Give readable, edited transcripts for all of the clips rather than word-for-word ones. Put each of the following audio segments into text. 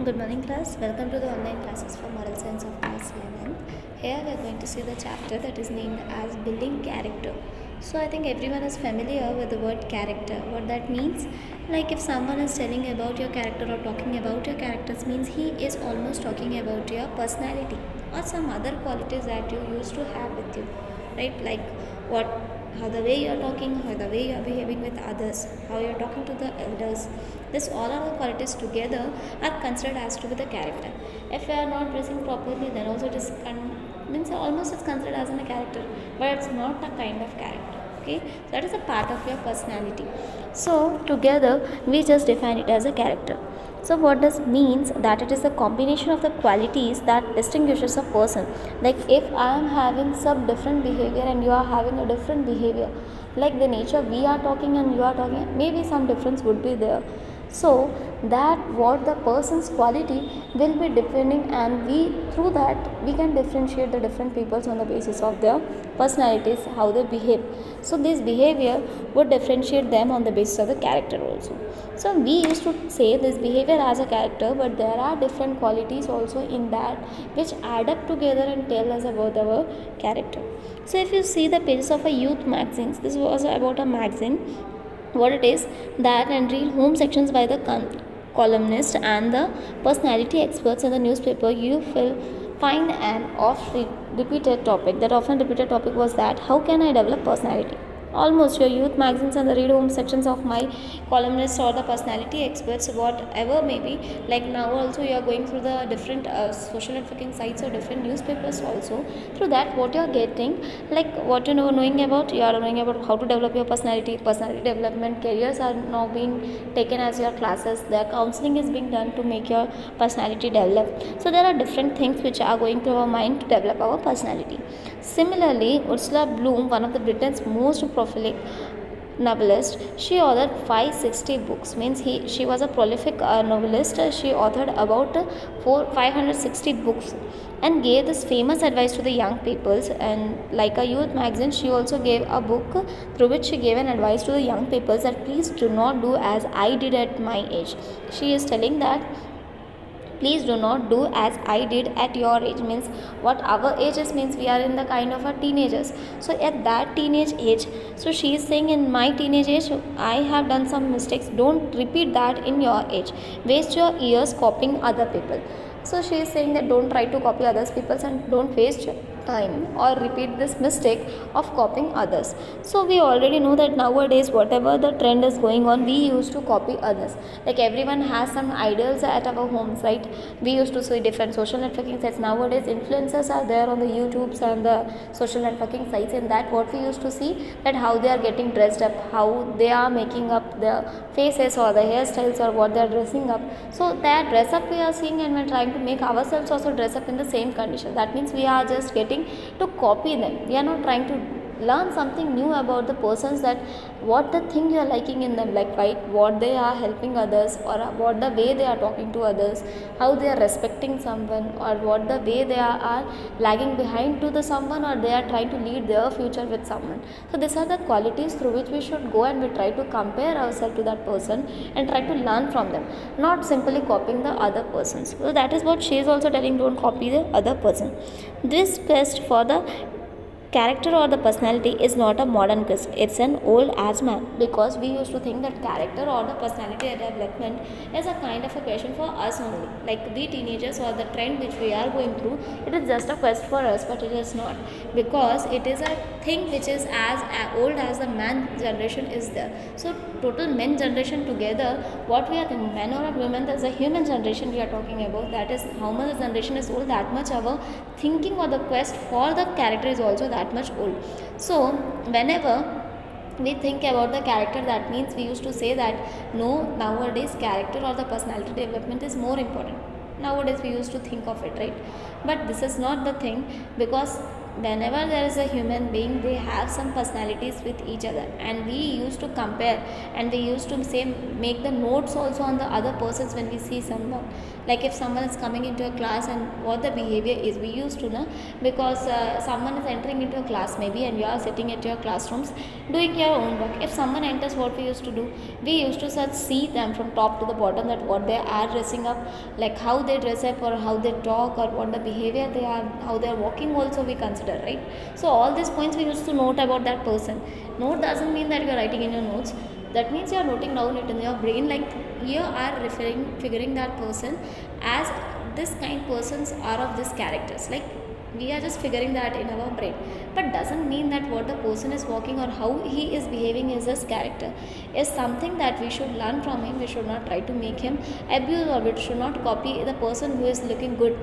Good morning, class. Welcome to the online classes for Moral Science of Class 11th. Here we are going to see the chapter that is named as Building Character. So, I think everyone is familiar with the word character. What that means? Like, if someone is telling about your character or talking about your characters, means he is almost talking about your personality or some other qualities that you used to have with you, right? Like, what how the way you are talking, how the way you are behaving with others, how you are talking to the elders. This all other qualities together are considered as to be the character. If you are not dressing properly, then also it is means almost it's considered as in a character, but it's not a kind of character. Okay, so that is a part of your personality. So together we just define it as a character. So what this means that it is a combination of the qualities that distinguishes a person. Like if I am having some different behavior and you are having a different behavior, like the nature we are talking and you are talking, maybe some difference would be there. So that what the person's quality will be depending, and we through that we can differentiate the different peoples on the basis of their personalities, how they behave. So this behavior would differentiate them on the basis of the character also. So we used to say this behavior as a character, but there are different qualities also in that which add up together and tell us about our character. So if you see the pages of a youth magazines, this was about a magazine, what it is that, and read home sections by the columnist and the personality experts in the newspaper, you will find an oft repeated topic. That often repeated topic was that how can I develop personality. Almost your youth magazines and the read home sections of my columnists or the personality experts, whatever may be. Like now also you are going through the different social networking sites or different newspapers also. Through that what you are getting, like what you know knowing about, you are knowing about how to develop your personality development. Careers are now being taken as your classes. The counseling is being done to make your personality develop. So there are different things which are going through our mind to develop our personality. Similarly, Ursula Bloom, one of the Britain's most prolific novelist, she authored 560 books. Means she was a prolific novelist. She authored about 560 books and gave this famous advice to the young peoples. And like a youth magazine, she also gave a book through which she gave an advice to the young peoples that please do not do as I did at my age. She is telling that please do not do as I did at your age. Means what our age is, means we are in the kind of a teenagers. So at that teenage age, so she is saying in my teenage age I have done some mistakes, don't repeat that in your age. Waste your years copying other people. So she is saying that don't try to copy others people's and don't waste time or repeat this mistake of copying others. So we already know that nowadays whatever the trend is going on, we used to copy others. Like everyone has some idols at our homes, right? We used to see different social networking sites. Nowadays influencers are there on the YouTubes and the social networking sites. In that what we used to see that how they are getting dressed up, how they are making up their faces or the hairstyles or what they are dressing up. So that dress up we are seeing, and we are trying to make ourselves also dress up in the same condition. That means we are just getting to copy them. We are not trying to learn something new about the persons, that what the thing you are liking in them, like right, what they are helping others, or what the way they are talking to others, how they are respecting someone, or what the way they are lagging behind to the someone, or they are trying to lead their future with someone. So these are the qualities through which we should go, and we try to compare ourselves to that person and try to learn from them, not simply copying the other persons. So that is what she is also telling, don't copy the other person. This quest for the character or the personality is not a modern quest, it's an old as man. Because we used to think that character or the personality development is a kind of a question for us only, like we teenagers or the trend which we are going through, it is just a quest for us. But it is not, because it is a thing which is as old as the man generation is there. So total men generation together, what we are thinking, men or women, there's a human generation we are talking about. That is how much the generation is old, that much our thinking or the quest for the character is also that much old. So whenever we think about the character, that means we used to say that no, nowadays character or the personality development is more important. Nowadays we used to think of it, right? But this is not the thing, because whenever there is a human being, they have some personalities with each other, and we used to compare, and we used to say, make the notes also on the other persons when we see someone. Like if someone is coming into a class and what the behavior is, we used to know, because someone is entering into a class maybe, and you are sitting at your classrooms doing your own work. If someone enters, what we used to do, we used to such see them from top to the bottom, that what they are dressing up, like how they dress up, or how they talk, or what the behavior they are, how they are walking also we consider, right? So all these points we used to note about that person. Note doesn't mean that you are writing in your notes, that means you are noting down it in your brain, like you are figuring that person as this kind persons are of this characters, like we are just figuring that in our brain, but doesn't mean that what the person is walking or how he is behaving is his character, is something that we should learn from him. We should not try to make him abuse, or we should not copy the person who is looking good.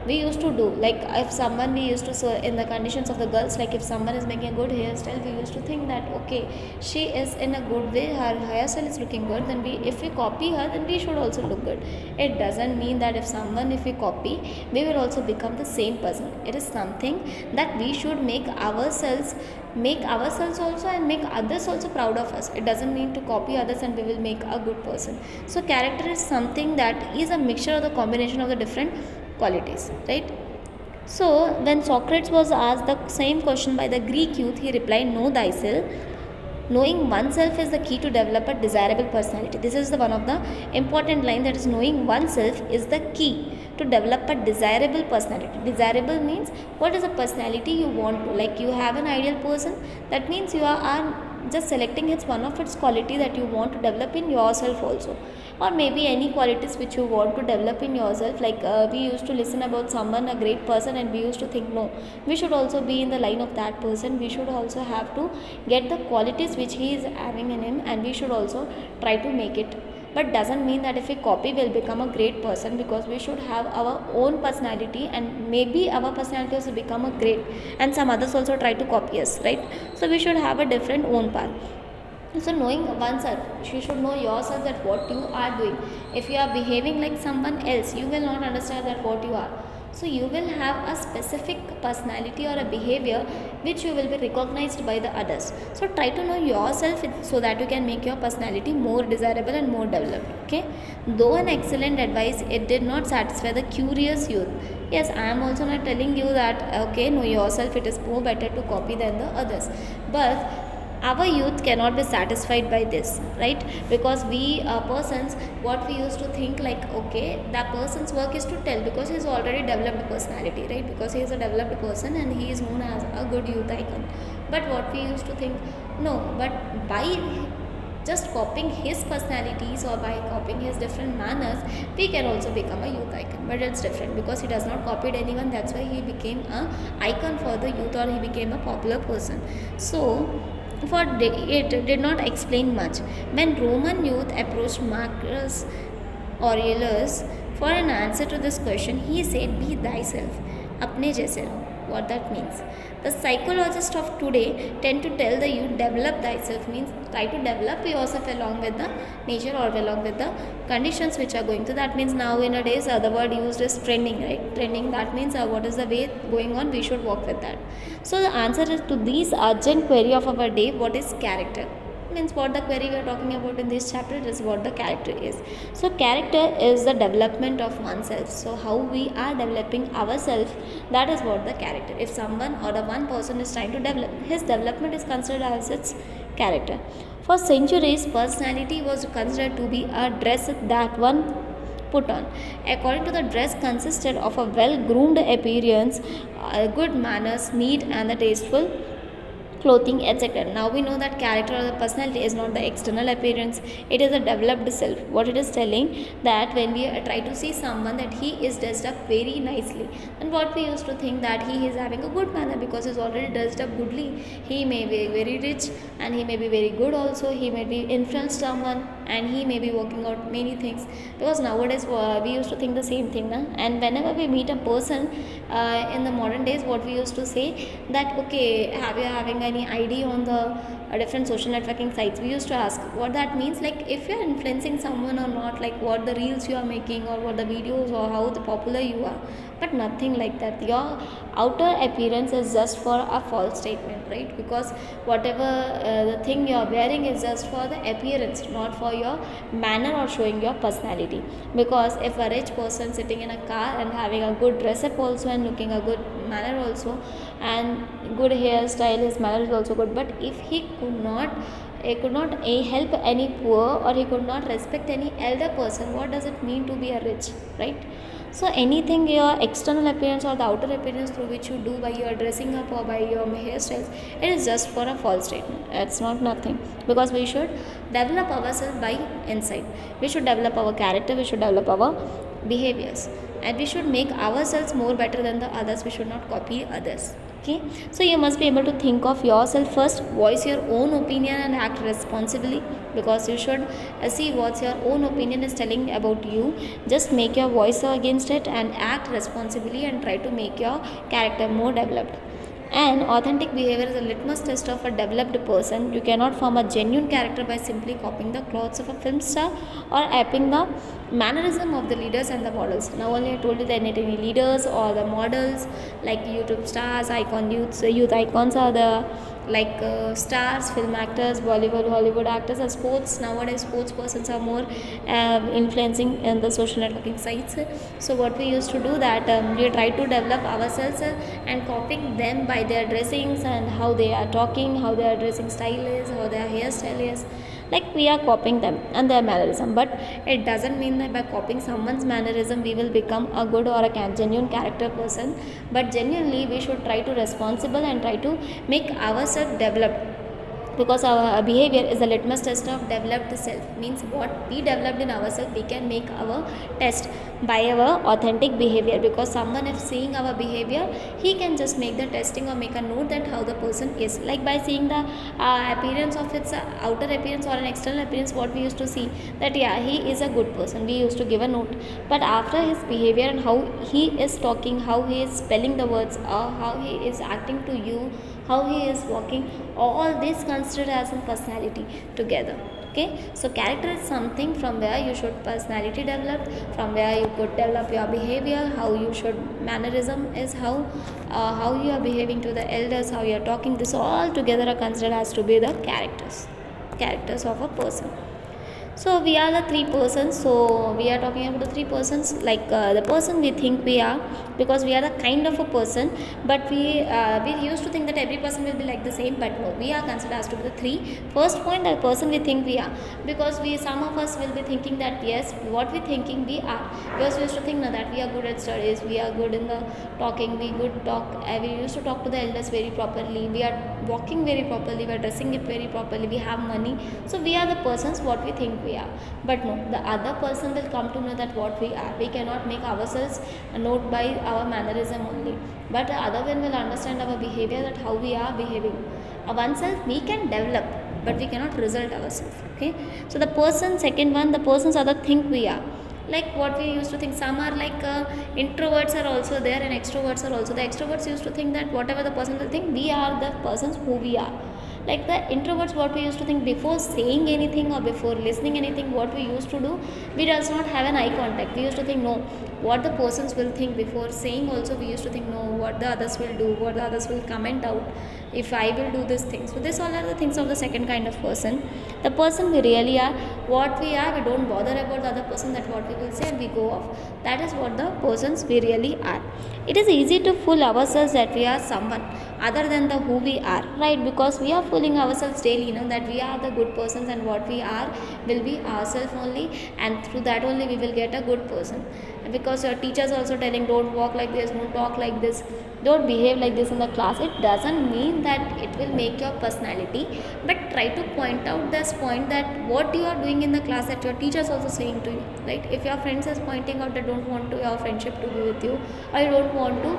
We used to do, like if someone, we used to, so in the conditions of the girls, like if someone is making a good hairstyle, we used to think that okay, she is in a good way, her hairstyle is looking good, then we, if we copy her, then we should also look good. It doesn't mean that if someone, if we copy, we will also become the same person. It is something that we should make ourselves also, and make others also proud of us. It doesn't mean to copy others and we will make a good person. So character is something that is a mixture of the combination of the different qualities, right? So when Socrates was asked the same question by the Greek youth, he replied, know thyself. Knowing oneself is the key to develop a desirable personality. This is the one of the important line, that is knowing oneself is the key to develop a desirable personality. Desirable means what is a personality you want to, like you have an ideal person, that means you are just selecting its one of its quality that you want to develop in yourself also, or maybe any qualities which you want to develop in yourself. Like we used to listen about someone, a great person, and we used to think, no, we should also be in the line of that person. We should also have to get the qualities which he is having in him, and we should also try to make it. But doesn't mean that if we copy, we'll become a great person, because we should have our own personality, and maybe our personality also become a great, and some others also try to copy us, right? So we should have a different own path. So knowing oneself, you should know yourself, that what you are doing. If you are behaving like someone else, you will not understand that what you are. So you will have a specific personality or a behavior which you will be recognized by the others. So try to know yourself so that you can make your personality more desirable and more developed. Okay. Though an excellent advice, it did not satisfy the curious youth. Yes, I am also not telling you that okay, know yourself, it is more better to copy than the others. But our youth cannot be satisfied by this, right? Because we persons, what we used to think, like okay, that person's work is to tell, because he's already developed personality, right? Because he is a developed person and he is known as a good youth icon. But what we used to think, no, but by just copying his personalities or by copying his different manners, we can also become a youth icon. But it's different, because he does not copied anyone, that's why he became a icon for the youth, or he became a popular person. So for it did not explain much. When Roman youth approached Marcus Aurelius for an answer to this question, he said, be thyself, apne jaise raho. What that means? The psychologists of today tend to tell the youth, develop thyself, means try to develop yourself along with the nature or along with the conditions which are going through. That means now in a days the word used is trending, right? Trending, that means what is the way going on, we should walk with that. So the answer is to this urgent query of our day, what is character? Means what the query we are talking about in this chapter is what the character is. So character is the development of oneself. So how we are developing ourselves, that is what the character. If someone or the one person is trying to develop, his development is considered as its character. For centuries, personality was considered to be a dress that one put on. According to the dress consisted of a well-groomed appearance, good manners, neat and the tasteful clothing, etc. Now we know that character or the personality is not the external appearance, it is a developed self. What it is telling, that when we try to see someone that he is dressed up very nicely, and what we used to think that he is having a good manner because he is already dressed up goodly. He may be very rich and he may be very good also, he may be influenced someone and he may be working out many things, because nowadays we used to think the same thing, na? And whenever we meet a person in the modern days, what we used to say that okay, have you having any ID on the different social networking sites, we used to ask what that means, like if you are influencing someone or not, like what the reels you are making or what the videos or how the popular you are. But nothing like that. Your outer appearance is just for a false statement, right? Because whatever the thing you are wearing is just for the appearance, not for your manner or showing your personality. Because if a rich person sitting in a car and having a good dress up also and looking a good manner also and good hairstyle, his manner is also good, but if he could not help any poor, or he could not respect any elder person, what does it mean to be a rich, right? So anything, your external appearance or the outer appearance through which you do by your dressing up or by your hairstyles, it is just for a false statement. It's not nothing. Because we should develop ourselves by inside. We should develop our character, we should develop our behaviors, and we should make ourselves more better than the others. We should not copy others. Okay, so you must be able to think of yourself first, voice your own opinion and act responsibly, because you should see what's your own opinion is telling about you. Just make your voice against it and act responsibly and try to make your character more developed. And authentic behavior is a litmus test of a developed person. You cannot form a genuine character by simply copying the clothes of a film star or apping the mannerism of the leaders and the models. Now only I told you that any leaders or the models like YouTube stars, youth icons are the like stars, film actors, Bollywood, Hollywood actors, or sports. Nowadays, sports persons are more influencing in the social networking sites. So what we used to do that we try to develop ourselves and copying them by their dressings and how they are talking, how their dressing style is, how their hairstyle is. Like we are copying them and their mannerism, but it doesn't mean that by copying someone's mannerism we will become a good or a genuine character person. But genuinely we should try to responsible and try to make ourselves developed, because our behavior is a litmus test of developed self. Means what we developed in ourselves we can make our test by our authentic behavior, because someone if seeing our behavior he can just make the testing or make a note that how the person is, like by seeing the appearance of its outer appearance or an external appearance, what we used to see that yeah, he is a good person, we used to give a note. But after his behavior and how he is talking, how he is spelling the words, or how he is acting to you, how he is walking, all this considered as a personality together. Okay, so character is something from where you should personality develop, from where you could develop your behavior, how you should mannerism is how you are behaving to the elders, how you are talking. This all together are considered as to be the characters of a person. So we are the three persons. So we are talking about the three persons, like the person we think we are, because we are the kind of a person. But we used to think that every person will be like the same, but no, we are considered as to be the three. First point, the person we think we are, because some of us will be thinking that yes, what we thinking we are, because we used to think no, that we are good at studies, we are good in the talking, we good talk, we used to talk to the elders very properly, we are walking very properly, we are dressing it very properly, we have money. So we are the persons what we think we are. But no, the other person will come to know that what we are. We cannot make ourselves a note by our mannerism only, but the other one will understand our behavior, that how we are behaving. Oneself we can develop, but we cannot result ourselves. Okay, so the person, second one, the persons are the think we are. Like what we used to think, some are like introverts are also there and extroverts are also. The extroverts used to think that whatever the person will think, we are the persons who we are. Like the introverts, what we used to think before saying anything or before listening anything, what we used to do, we does not have an eye contact. We used to think no, what the persons will think. Before saying also we used to think no, what the others will do, what the others will comment out if I will do this thing. So this all are the things of the second kind of person. The person we really are, what we are, we don't bother about the other person, that what we will say and we go off. That is what the persons we really are. It is easy to fool ourselves that we are someone other than the who we are, right? Because we are fooling ourselves daily, that we are the good persons and what we are will be ourselves only, and through that only we will get a good person. Because your teachers also telling don't walk like this, don't talk like this, don't behave like this in the class, it doesn't mean that it will make your personality, but try to point out this point that what you are doing in the class, that your teachers also saying to you, right? If your friends is pointing out that don't want to your friendship to be with you, or you don't want to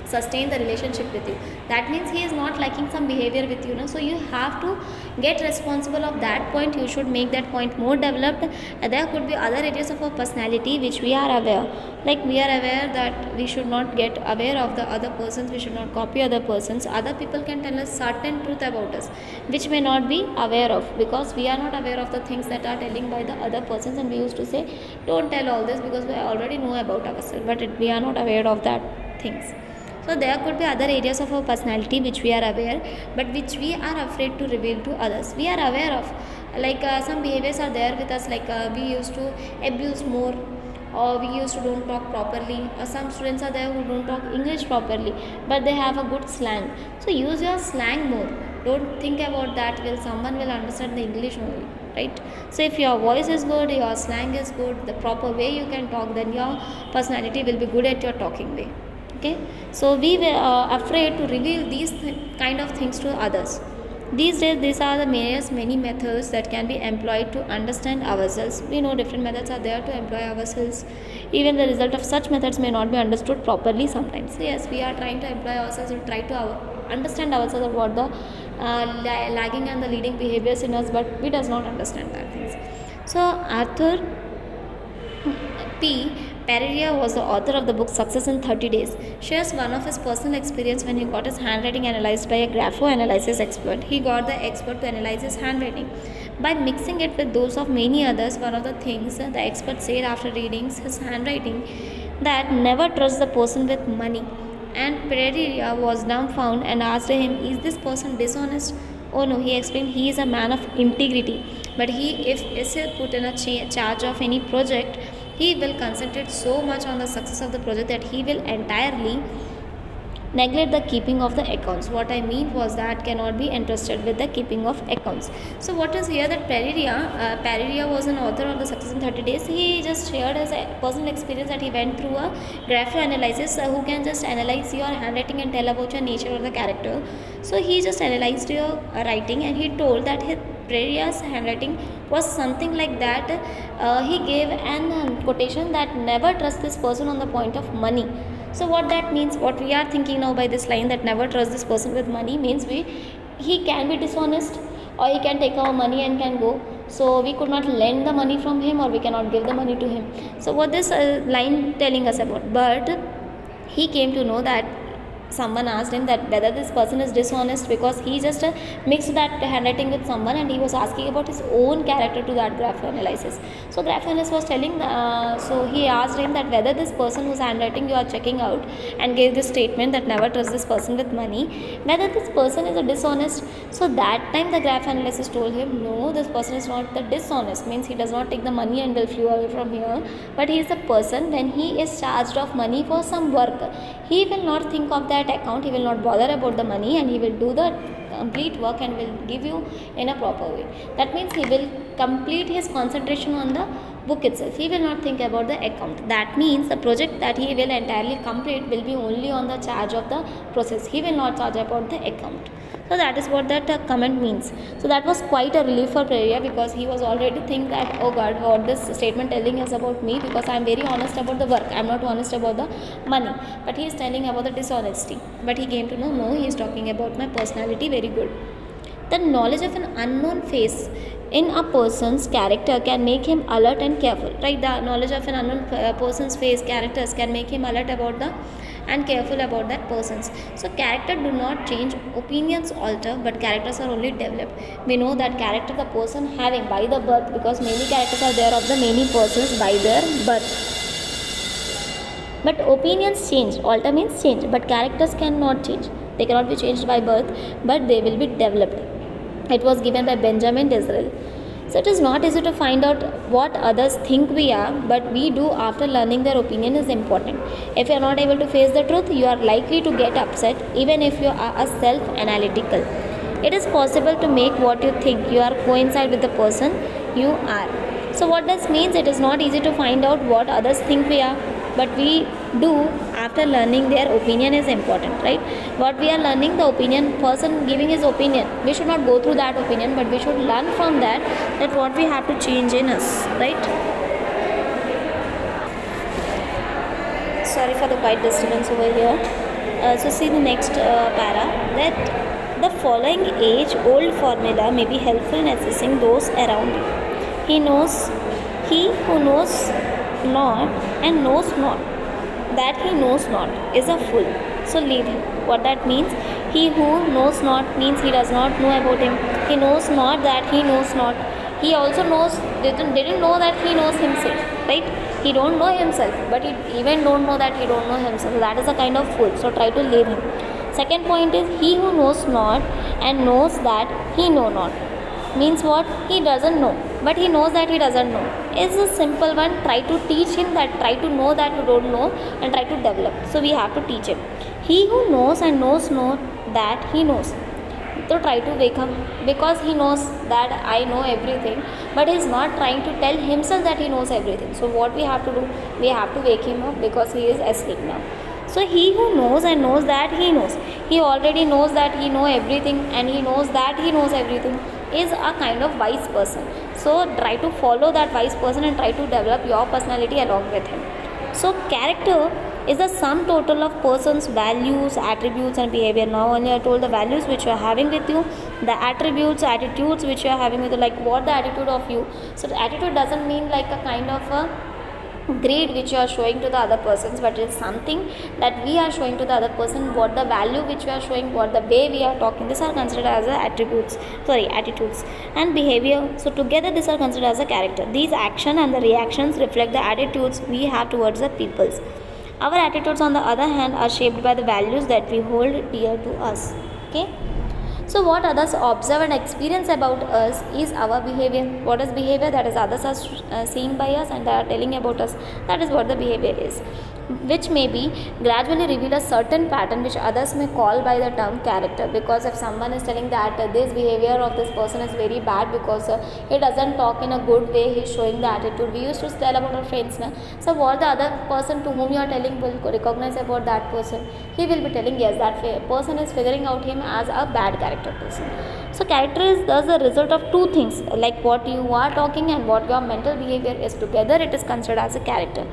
sustain the relationship with you. That means he is not liking some behavior with you, no? So you have to get responsible of that point. You should make that point more developed. There could be other areas of our personality which we are aware, like we are aware that we should not get aware of the other persons, we should not copy other persons. Other people can tell us certain truth about us which may not be aware of, because we are not aware of the things that are telling by the other persons, and we used to say don't tell all this because we already know about ourselves, but we are not aware of that things. So there could be other areas of our personality which we are aware, but which we are afraid to reveal to others. We are aware of, like some behaviors are there with us, like we used to abuse more, or we used to don't talk properly, or some students are there who don't talk English properly but they have a good slang. So use your slang more. Don't think about that will someone will understand the English only, right? So if your voice is good, your slang is good, the proper way you can talk, then your personality will be good at your talking way. Okay, so we were afraid to reveal these kind of things to others. These days, these are the many methods that can be employed to understand ourselves. We know different methods are there to employ ourselves. Even the result of such methods may not be understood properly sometimes. So yes, we are trying to employ ourselves, to try to understand ourselves about the lagging and the leading behaviors in us, but we does not understand that things. So Arthur P. Pereira was the author of the book Success in 30 Days. Shares one of his personal experience when he got his handwriting analyzed by a grapho-analysis expert. He got the expert to analyze his handwriting. By mixing it with those of many others, one of the things the expert said after reading his handwriting, that never trust the person with money. And Pereira was dumbfounded and asked him, is this person dishonest? Oh no, he explained, he is a man of integrity. But if is put in a charge of any project, he will concentrate so much on the success of the project that he will entirely neglect the keeping of the accounts. What I mean was that cannot be entrusted with the keeping of accounts. So what is here that Pereira was an author of the Success in 30 Days. He just shared his personal experience that he went through a graph analysis, who can just analyze your handwriting and tell about your nature or the character. So he just analyzed your writing, and he told that his Pereira's handwriting was something like that. He gave an quotation that never trust this person on the point of money. So what that means, what we are thinking now by this line, that never trust this person with money, means he can be dishonest, or he can take our money and can go. So we could not lend the money from him, or we cannot give the money to him. So what this line telling us about? But he came to know that someone asked him that whether this person is dishonest, because he just mixed that handwriting with someone, and he was asking about his own character to that graph analysis. So graph analysis was telling, so he asked him that whether this person whose handwriting you are checking out, and gave this statement that never trust this person with money, whether this person is a dishonest. So that time the graph analysis told him, no, this person is not the dishonest, means he does not take the money and will flew away from here, but he is a person when he is charged of money for some work, he will not think of that account, he will not bother about the money, and he will do the complete work and will give you in a proper way. That means he will complete his concentration on the book itself. He will not think about the account. That means the project that he will entirely complete will be only on the charge of the process. He will not charge about the account. So that is what that comment means. So that was quite a relief for Pereira, because he was already think that, oh God, what this statement telling us about me, because I am very honest about the work, I am not honest about the money, but he is telling about the dishonesty. But he came to know, no, he is talking about my personality. Very good. The knowledge of an unknown face in a person's character can make him alert and careful, right? The knowledge of an unknown person's face, characters, can make him alert about the and careful about that persons. So character do not change, opinions alter, but characters are only developed. We know that character the person having by the birth, because many characters are there of the many persons by their birth. But opinions change, alter means change, but characters cannot change. They cannot be changed by birth, but they will be developed. It was given by Benjamin Disraeli. So it is not easy to find out what others think we are, but we do after learning their opinion is important. If you are not able to face the truth, you are likely to get upset, even if you are a self-analytical. It is possible to make what you think you are coincide with the person you are. So what this means, it is not easy to find out what others think we are, but we do after learning their opinion is important, right? What we are learning, the opinion, person giving his opinion, we should not go through that opinion, but we should learn from that what we have to change in us, right? Sorry for the quiet disturbance over here. So see the next para, that the following age-old formula may be helpful in assessing those around you. He who knows not and knows not that he knows not is a fool. So leave him. What that means? He who knows not means he does not know about him. He knows not that he knows not. He also didn't know that he knows himself, right? He don't know himself, but he even don't know that he don't know himself. That is a kind of fool. So try to leave him. Second point is, he who knows not and knows that he know not means what? He doesn't know, but he knows that he doesn't know. It's a simple one. Try to teach him that, try to know that you don't know, and try to develop. So we have to teach him. He who knows and knows not that he knows. So try to wake him, because he knows that I know everything, but he is not trying to tell himself that he knows everything. So what we have to do? We have to wake him up, because he is asleep now. So he who knows and knows that he knows, he already knows that he know everything, and he knows that he knows everything, is a kind of wise person. So try to follow that wise person and try to develop your personality along with him. So character is the sum total of person's values, attributes and behavior. Now only I told the values which you are having with you, the attributes, attitudes which you are having with you, like what the attitude of you. So the attitude doesn't mean like a kind of a grade which you are showing to the other persons, but it is something that we are showing to the other person, what the value which we are showing, what the way we are talking. These are considered as attitudes and behavior. So together these are considered as a character. These action and the reactions reflect the attitudes we have towards the peoples. Our attitudes on the other hand are shaped by the values that we hold dear to us. Okay. So what others observe and experience about us is our behavior. What is behavior? That is others are seeing by us and they are telling about us. That is what the behavior is, which may be gradually reveal a certain pattern which others may call by the term character. Because if someone is telling that this behavior of this person is very bad because he doesn't talk in a good way, he is showing the attitude. We used to tell about our friends now. So what the other person to whom you are telling will recognize about that person, he will be telling yes, that person is figuring out him as a bad character person. So character is thus the result of two things, like what you are talking and what your mental behavior is. Together it is considered as a character.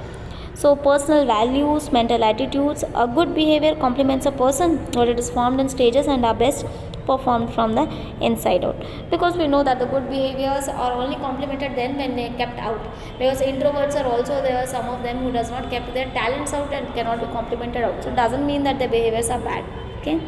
So personal values, mental attitudes, a good behavior complements a person, or it is formed in stages and are best performed from the inside out. Because we know that the good behaviors are only complemented then when they are kept out. Because introverts are also there, some of them who does not keep their talents out and cannot be complemented out. So it doesn't mean that their behaviors are bad. Okay.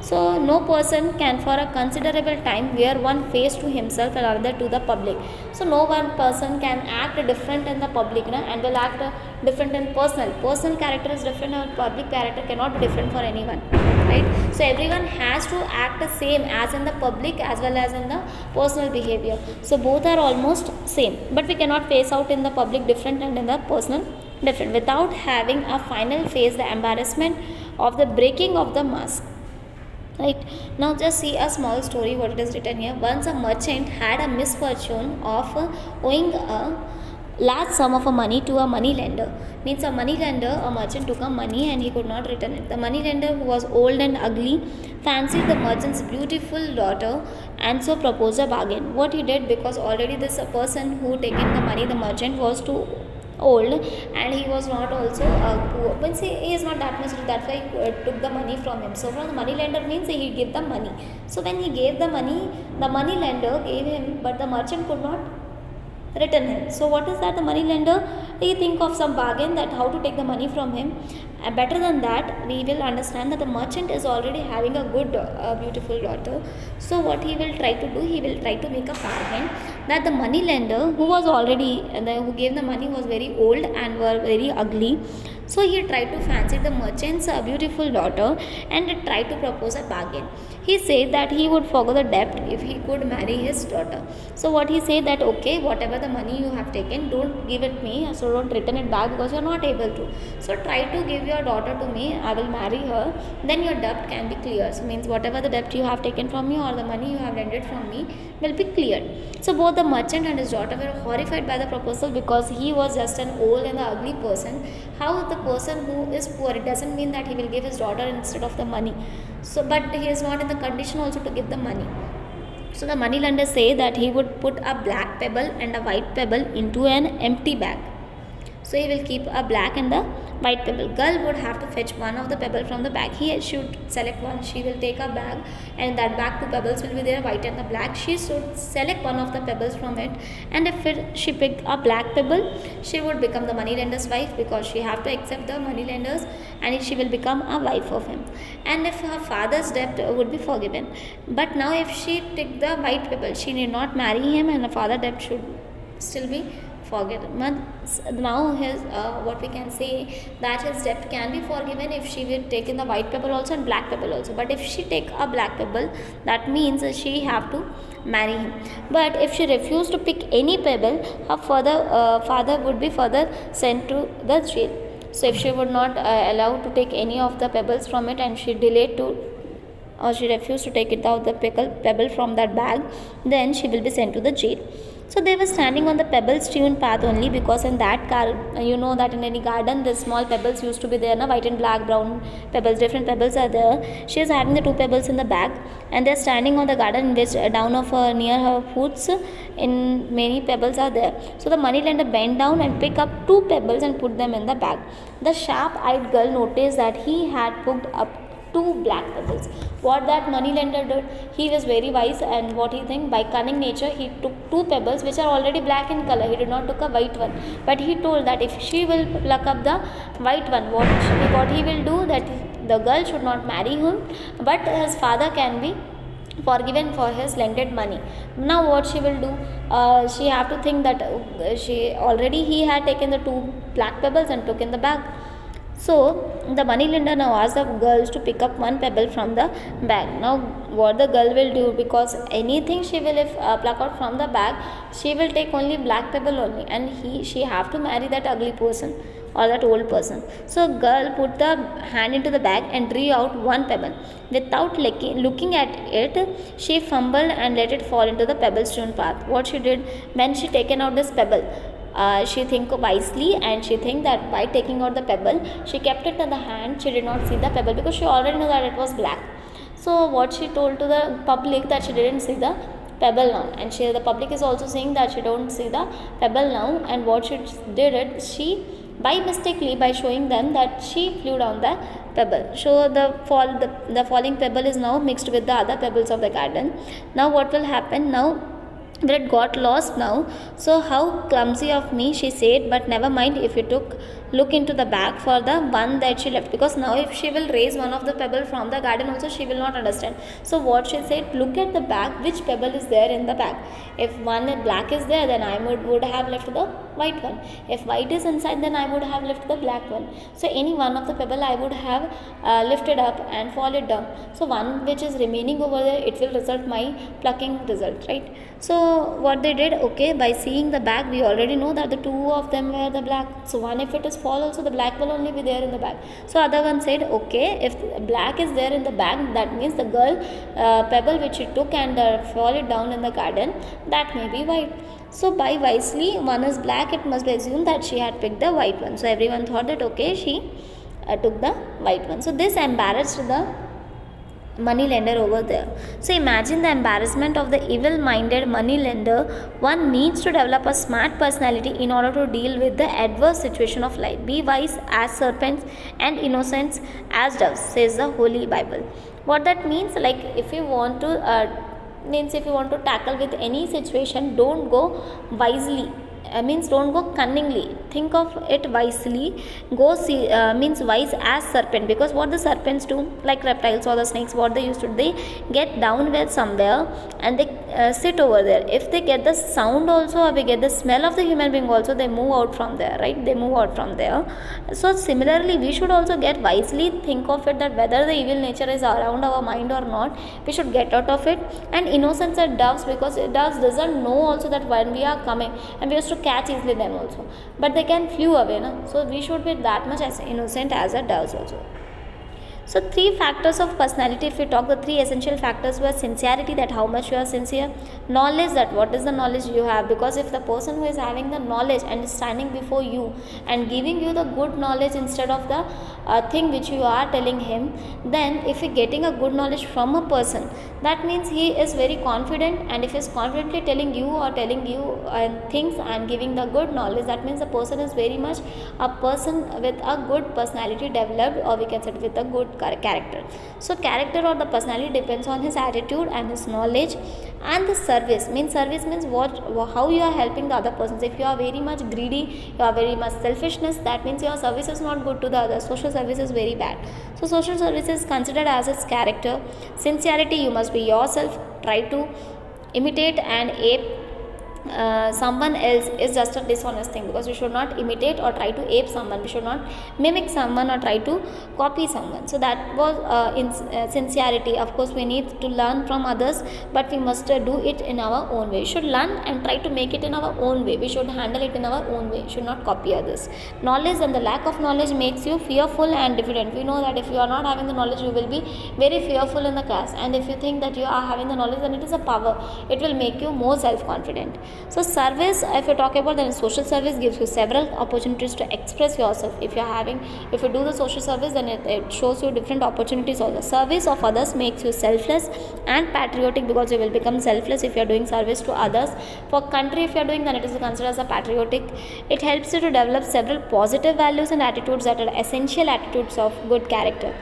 So no person can for a considerable time wear one face to himself and another to the public. So no one person can act different in the public and will act different in personal. Personal character is different and public character cannot be different for anyone. Right? So everyone has to act the same as in the public as well as in the personal behavior. So both are almost same. But we cannot face out in the public different and in the personal different. Without having a final face the embarrassment of the breaking of the mask. Right, now just see a small story what it is written here. Once a merchant had a misfortune of owing a large sum of money to a money lender. Means a merchant took a money and he could not return it. The money lender, who was old and ugly, fancied the merchant's beautiful daughter and so proposed a bargain. What he did, because already this person who taken the money, the merchant, was too old and he was not also poor, but see, he is not that much rich, that's why he took the money from him. So from the money lender means he gave the money. So when he gave the money lender gave him, but the merchant could not return him. So what is that? The money lender, he think of some bargain that how to take the money from him. And better than that, we will understand that the merchant is already having a good beautiful daughter. So what he will try to do, he will try to make a bargain that the money lender, who was already who gave the money, was very old and were very ugly. So he tried to fancy the merchant's beautiful daughter and tried to propose a bargain. He said that he would forgo the debt if he could marry his daughter. So what he said that, okay, whatever the money you have taken, don't give it me, so don't return it back because you are not able to. So try to give your daughter to me, I will marry her, then your debt can be cleared. So means whatever the debt you have taken from me or the money you have lended from me will be cleared. So both the merchant and his daughter were horrified by the proposal, because he was just an old and ugly person. How the person who is poor, it doesn't mean that he will give his daughter instead of the money. So but he is not in the condition also to give the money. So the money lender say that he would put a black pebble and a white pebble into an empty bag. So he will keep a black and the white pebble. Girl would have to fetch one of the pebble from the bag. He should select one. She will take a bag, and in that bag two pebbles will be there, white and the black. She should select one of the pebbles from it, and if she picked a black pebble, she would become the moneylender's wife, because she have to accept the moneylenders, and she will become a wife of him. And if her father's debt would be forgiven. But now if she took the white pebble, she need not marry him, and her father debt should still be forgiven. Now his what we can say, that his debt can be forgiven if she will take in the white pebble also and black pebble also. But if she take a black pebble, that means she have to marry him. But if she refused to pick any pebble, her father would be further sent to the jail. So if she would not allow to take any of the pebbles from it, and she delayed to, or she refused to take it out the pebble from that bag, then she will be sent to the jail. So they were standing on the pebble-strewn path only, because in that car, you know that in any garden, the small pebbles used to be there, na, white and black, brown pebbles, different pebbles are there. She is having the two pebbles in the bag, and they are standing on the garden, which down of her near her foots, in many pebbles are there. So the moneylender bent down and picked up two pebbles and put them in the bag. The sharp-eyed girl noticed that he had picked up two black pebbles. What that moneylender did, he was very wise, and what he think, by cunning nature, he took two pebbles which are already black in color. He did not took a white one, but he told that if she will pluck up the white one, what he will do, that the girl should not marry him, but his father can be forgiven for his lended money. Now what she will do, she have to think that he had taken the two black pebbles and took in the bag. So the moneylender now asked the girls to pick up one pebble from the bag. Now what the girl will do, because anything she will pluck out from the bag, she will take only black pebble only, and she have to marry that ugly person or that old person. So girl put the hand into the bag and drew out one pebble. Without looking at it, she fumbled and let it fall into the pebble-strewn path. What she did, when she taken out this pebble, she think wisely, and she think that by taking out the pebble, she kept it in the hand. She did not see the pebble, because she already knew that it was black. So what she told to the public, that she didn't see the pebble now, and the public is also saying that she don't see the pebble now. And what she did it, she by mistakenly, by showing them that she flew down the pebble. So the falling pebble is now mixed with the other pebbles of the garden. Now what will happen now? But it got lost now. So how clumsy of me, she said, but never mind if you look into the bag for the one that she left, because now if she will raise one of the pebble from the garden also, she will not understand. So what she said, look at the bag, which pebble is there in the bag. If one black is there, then I would have left the white one. If white is inside, then I would have left the black one. So any one of the pebble I would have lifted up and fall it down. So one which is remaining over there, it will result my plucking result, right? So what they did, okay, by seeing the bag, we already know that the two of them were the black. So one, if it is fall also, the black will only be there in the bag. So other one said, okay, if black is there in the bag, that means the girl pebble which she took and fall it down in the garden, that may be white. So by wisely, one is black, it must be assumed that she had picked the white one. So everyone thought that, okay, she took the white one. So this embarrassed the moneylender over there. So imagine the embarrassment of the evil-minded moneylender. One needs to develop a smart personality in order to deal with the adverse situation of life. Be wise as serpents and innocent as doves, says the Holy Bible. What that means, like if you want to tackle with any situation, don't go wisely. Means don't go cunningly, think of it wisely. Go see, means wise as serpent, because what the serpents do, like reptiles or the snakes, what they used to, they get down with somewhere and they sit over there. If they get the sound also, or they get the smell of the human being also, they move out from there, right? They move out from there. So similarly, we should also get wisely, think of it, that whether the evil nature is around our mind or not, we should get out of it. And innocence are doves, because doves doesn't know also that when we are coming, and we used to catch easily them also, but they can flew away, no? So we should be that much as innocent as a doves also. So 3 factors of personality, if we talk, the 3 essential factors were sincerity, that how much you are sincere; knowledge, that what is the knowledge you have, because if the person who is having the knowledge and is standing before you and giving you the good knowledge instead of the thing which you are telling him, then if you're getting a good knowledge from a person, that means he is very confident, and if he's confidently telling you or telling you things and giving the good knowledge, that means the person is very much a person with a good personality developed, or we can say with a good character. So character or the personality depends on his attitude and his knowledge. And the service means how you are helping the other persons. If you are very much greedy, you are very much selfishness, that means your service is not good to the others. Social service is very bad. So social service is considered as its character. Sincerity, you must be yourself. Try to imitate and ape someone else is just a dishonest thing, because we should not imitate or try to ape someone. We should not mimic someone or try to copy someone. So that was sincerity. Of course, we need to learn from others, but we must do it in our own way. We should learn and try to make it in our own way. We should handle it in our own way. We should not copy others. Knowledge and the lack of knowledge makes you fearful and diffident. We know that if you are not having the knowledge, you will be very fearful in the class, and if you think that you are having the knowledge, then it is a power. It will make you more self-confident. So service, if you talk about, then social service gives you several opportunities to express yourself. If you do the social service, then it shows you different opportunities. Also, service of others makes you selfless and patriotic, because you will become selfless if you are doing service to others. For country, if you are doing, then it is considered as a patriotic. It helps you to develop several positive values and attitudes that are essential attitudes of good character.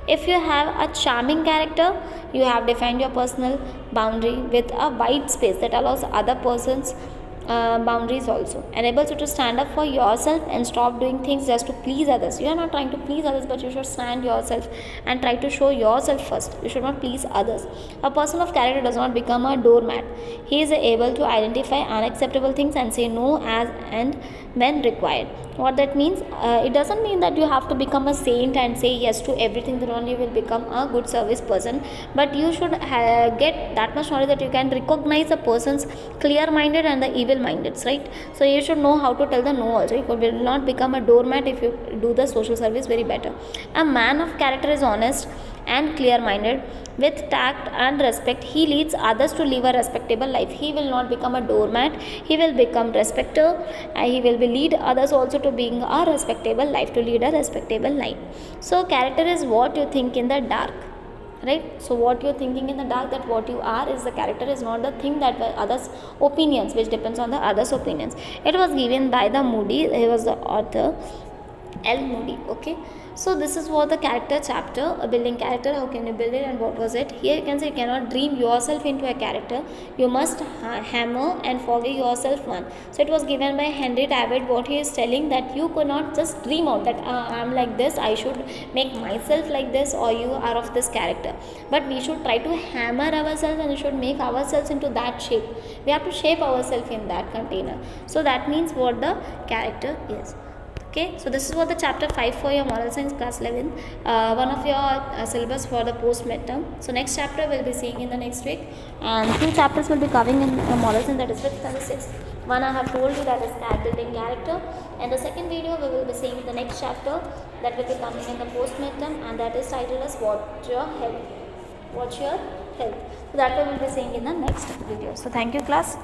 If you have a charming character, you have defined your personal boundary with a wide space that allows other persons boundaries also. Enables you to stand up for yourself and stop doing things just to please others. You are not trying to please others, but you should stand yourself and try to show yourself first. You should not please others. A person of character does not become a doormat. He is able to identify unacceptable things and say no as and when required. What that means, it doesn't mean that you have to become a saint and say yes to everything, then only you will become a good service person, but you should get that much knowledge that you can recognize a person's clear minded and the evil minded, right? So you should know how to tell the no also. You will not become a doormat if you do the social service very better. A man of character is honest and clear minded. With tact and respect, he leads others to live a respectable life. He will not become a doormat. He will become respecter, and he will lead others also to being a respectable life, to lead a respectable life. So character is what you think in the dark, right? So what you're thinking in the dark, that what you are is the character, is not the thing that others opinions, which depends on the others opinions. It was given by the Moody. He was the author, L. Moody. Okay, so this is what the character chapter, building character, how can you build it and what was it. Here you can say you cannot dream yourself into a character, you must hammer and forge yourself one. So it was given by Henry David. What he is telling, that you could not just dream out that I'm like this, I should make myself like this, or you are of this character, but we should try to hammer ourselves and we should make ourselves into that shape. We have to shape ourselves in that container. So that means what the character is. Okay, so this is what the chapter 5 for your moral science class 11, one of your syllabus for the post midterm. So next chapter we'll be seeing in the next week, and 2 chapters will be covering in moral science, that is 5th and the 6th. One I have told you, that is building character, and the second video we will be seeing the next chapter that will be coming in the post midterm, and that is titled as Watch Your Health. Watch Your Health. So that we will be seeing in the next video. So thank you class.